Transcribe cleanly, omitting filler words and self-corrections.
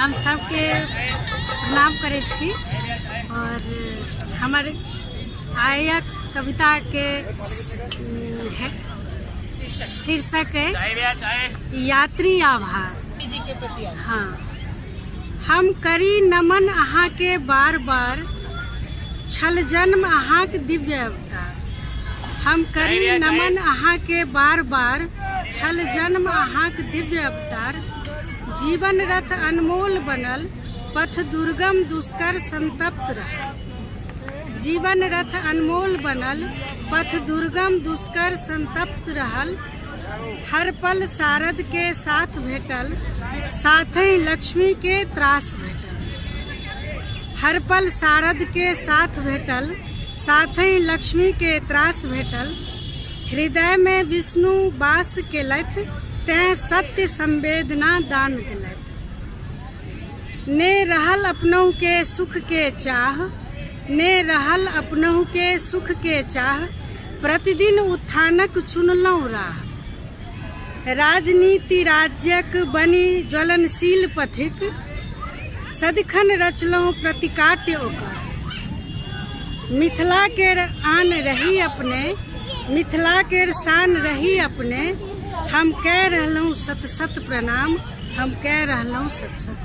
हम सबके प्रणाम करै छी और हमर आयक कविता के शीर्षक है यात्री आभार। हाँ, हम करी नमन अहाँ के बार बार, छल जन्म अहाँ के दिव्य अवतार। हम करी नमन अहाँ के बार बार, छल जन्म अहाँ के दिव्य अवतार। जीवन रथ अनमोल बनल, पथ दुर्गम दुष्कर संतप्त रहल। जीवन रथ अनमोल बनल, पथ दुर्गम दुष्कर संतप्त रहल। हर पल शारद के साथ भेटल, साथै लक्ष्मी के त्रास भेटल। हर पल शारद के साथ भेटल, साथै लक्ष्मी के त्रास भेटल। हृदय में विष्णु वास केलथि, तैं सत्य संवेदना दान दिलथि। ने रहल अपनहु के सुख के चाह, ने रहल अपनहु के सुख के चाह। प्रतिदिन उत्थानक चुनलहुँ राह, राजनीति राज्यक बनी ज्वलनशील पथिक। सदिखन रचलहुँ प्रतिकाट्य ओकर। मिथिला केर आन रही अपने, मिथिला केर शान रही अपने। हम कह रहलहुँ सत सत प्रणाम, हम कह रहलहुँ सत सत।